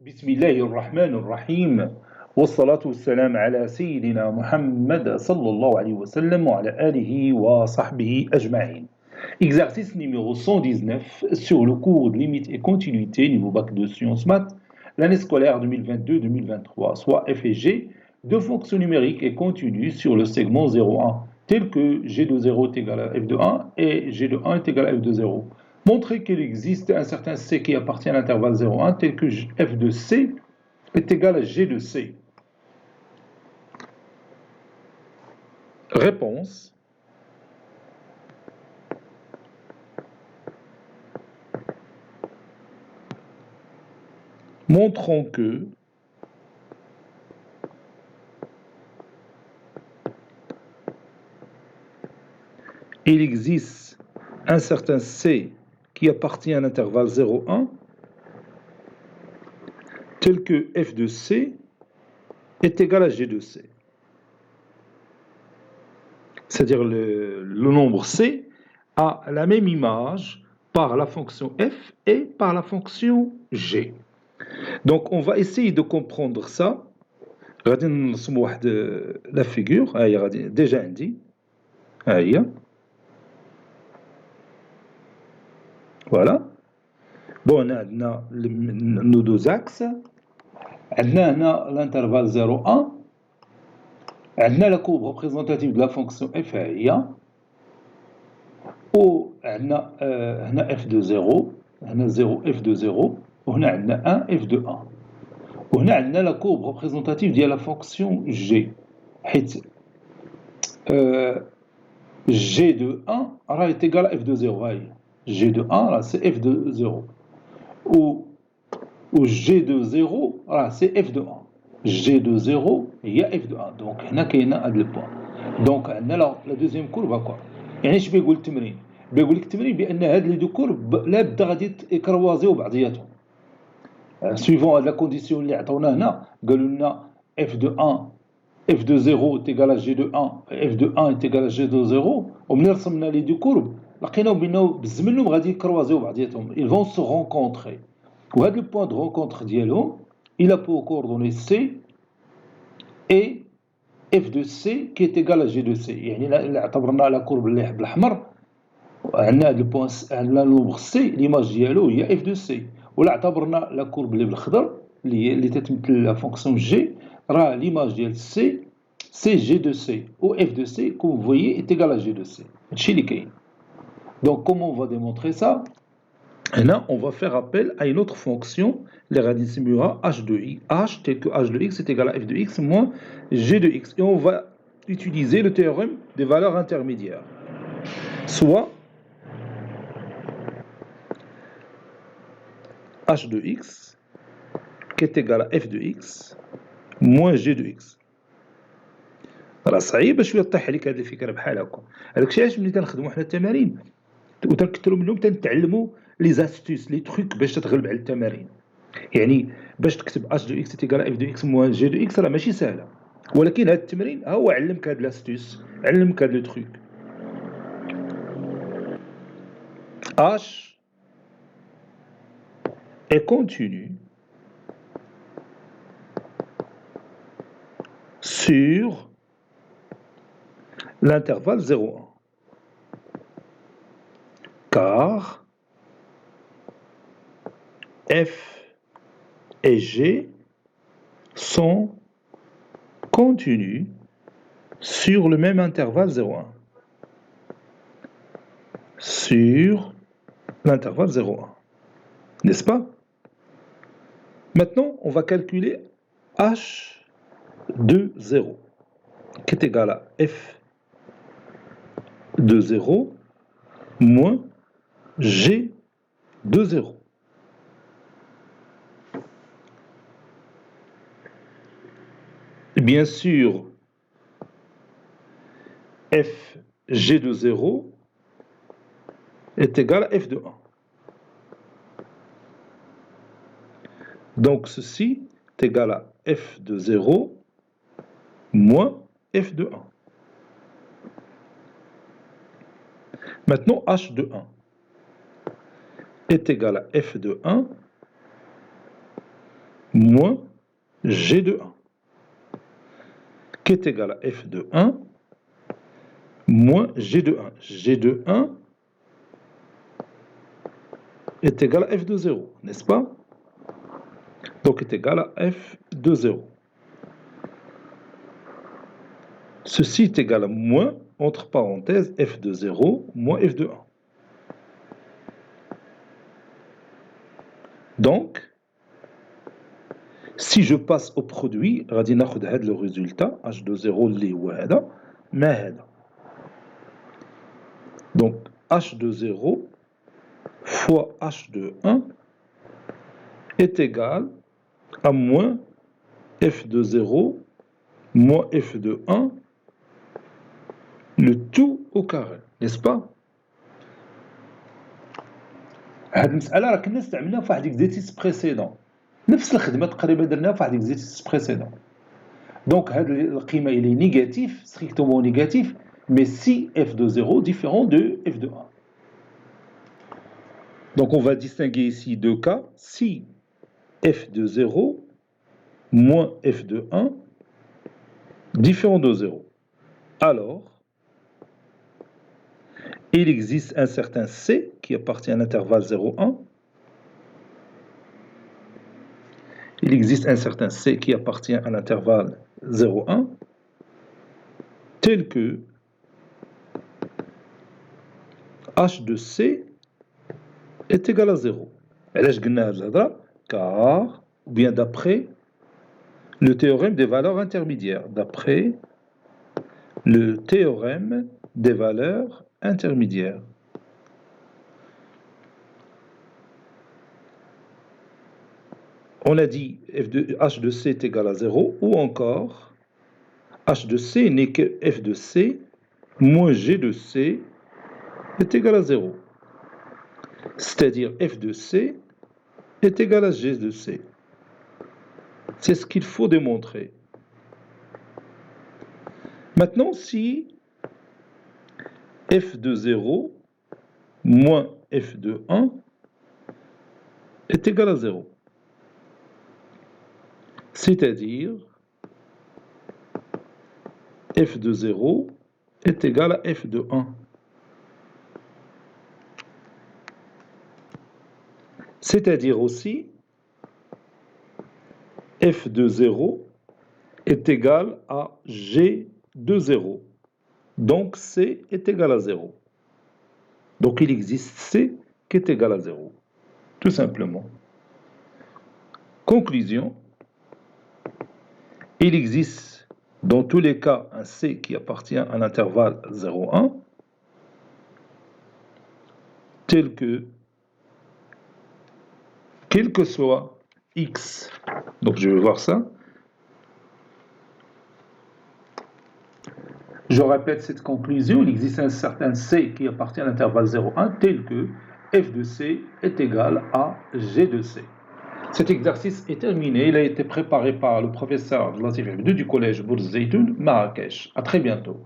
بسم الله الرحمن الرحيم والصلاة والسلام على سيدنا محمد صلى الله عليه وسلم وعلى آله وصحبه أجمعين. Exercice numéro 119 sur le cours de limite et continuité niveau bac de sciences maths, l'année scolaire 2022-2023, soit F et G, de fonctions numériques et continues sur le segment 0,1, tel que G de 0 est égal à F de 1 et G de 1 est égal à F de 0. Montrer qu'il existe un certain C qui appartient à l'intervalle 0,1, tel que F de C est égal à G de C. Réponse. Montrons que il existe un certain C qui appartient à l'intervalle 0,1, tel que F de C est égal à G de C. C'est-à-dire le nombre C a la même image par la fonction F et par la fonction G. Donc on va essayer de comprendre ça. غادي نرسم واحد لا فيغور ها هي غادي ديجا عندي ها هي فوالا بون هنا عندنا نو دو زاكس عندنا هنا الانترفال 0 1 عندنا لا كورب ريبريزونتاتيف دو لا فونكسيون اف ها هي و عندنا هنا اف دو 0 هنا 0 اف دو 0 وهنا عندنا 1 اف دو 1 وهنا عندنا لا كورب ريبريزونتاتيف ديال لا فونكسيون جي حيت G de 1 est égal à F de 0. G de 1, c'est F de 0. Ou G de 0, c'est F de 1. G de 0, il y a F de 1. Donc, il y a un point. Donc, la deuxième courbe, quoi. يعني ايش بيقول التمرين؟ بيقول لك التمرين بان هاد لي دو كورب لا بد غادي يكروازيو بعضياتهم. سويفون هاد لا كونديسيون اللي عطاونا هنا قالوا لنا F de 1 F de 0 est égal à G de 1 F de 1 est égal à G de 0 وملي رسمنا لي دو كورب لقيناو بانه بزز منهم غادي يكروازيو بعضياتهم ils vont se rencontrer وهذا لو بوين دو rencontre ديالهم il a pour coordonnées C et F de C qui est égal à G de C يعني الا اعتبرنا لا كورب اللي بالاحمر عندنا هذا البوين عندنا لومبر سي ليماج ديالو هي F de C ولا اعتبرنا لا كورب اللي بالخضر اللي تتمثل لا فونكسيون G راه l'image ديال C c'est G de C ou F de C comme vous voyez est égal à G de C هادشي اللي كاين. Donc comment on va démontrer ça? Et là on va faire appel à une autre fonction les radix simula h de x h tel que h de x est égal à f de x moins g de x et on va utiliser le théorème des valeurs intermédiaires soit h de x qui est égal à f de x moins g de x. راه صعيب شويه طيح عليك هذه الفكره بحال هكا هذاك الشيء علاش ملي تنخدموا حنا التمارين وتنكثروا منهم تنتعلموا لي زاستوس لي تروك باش تتغلب على التمارين يعني باش تكتب اش دو اكس تيكال اف دو اكس موان جي دو اكس راه ماشي سهله ولكن هذا التمرين هو علمك هاد لاستوس علمك هاد لو تروك h est continu sur l'intervalle 0,1 car f et g sont continus sur le même intervalle 0,1 sur l'intervalle 0,1 n'est-ce pas? Maintenant on va calculer h de 0 qui est égal à f de 0 moins g de 0. Bien sûr, f g de 0 est égal à f de 1. Donc ceci est égal à f de 0 moins f de 1. Maintenant, h de 1 est égal à f de 1 moins G de 1, qui est égal à f de 1 moins G de 1. G de 1 est égal à f de 0, n'est-ce pas? Donc est égal à f de 0. Ceci est égal à moins, entre parenthèses, f de 0 moins f de 1. Donc, si je passe au produit, غادي ناخذ هذا le résultat h de 0 اللي هو هذا مع هذا. Donc h de 0 fois h de 1 est égal à moins f de 0 moins f de 1, le tout au carré, n'est-ce pas? هذه المسألة راه كنا استعملناها في واحد l'exercice précédent. نفس الخدمة تقريبا درناها في واحد l'exercice précédent. Donc هذه القيمة il est négatif, strictement négatif, mais si f de 0 différent de f de 1. Donc on va distinguer ici deux cas. Si f de 0 moins f de 1 différent de 0, alors il existe un certain C qui appartient à l'intervalle 0,1. Il existe un certain C qui appartient à l'intervalle 0,1 tel que h de C est égal à 0. علاش قلنا هاد الهضره؟ car ou bien d'après le théorème des valeurs intermédiaires. D'après le théorème des valeurs intermédiaires. On a dit h de C est égal à 0, ou encore h de C n'est que f de C moins g de C est égal à 0. C'est-à-dire f de C est égal à g de C. C'est ce qu'il faut démontrer. Maintenant, si f de 0 moins f de 1 est égal à 0, c'est-à-dire f de 0 est égal à f de 1. C'est-à-dire aussi f de 0 est égal à g de 0. Donc C est égal à 0. Donc il existe C qui est égal à 0. Tout simplement. Conclusion. Il existe dans tous les cas un C qui appartient à l'intervalle 0,1 tel que, quel que soit x, donc je vais voir ça. Je répète cette conclusion, il existe un certain C qui appartient à l'intervalle 0,1 tel que f de C est égal à g de C. Cet exercice est terminé, il a été préparé par le professeur Latif Abdou du collège Bourz Zeytoun, Marrakech. À très bientôt.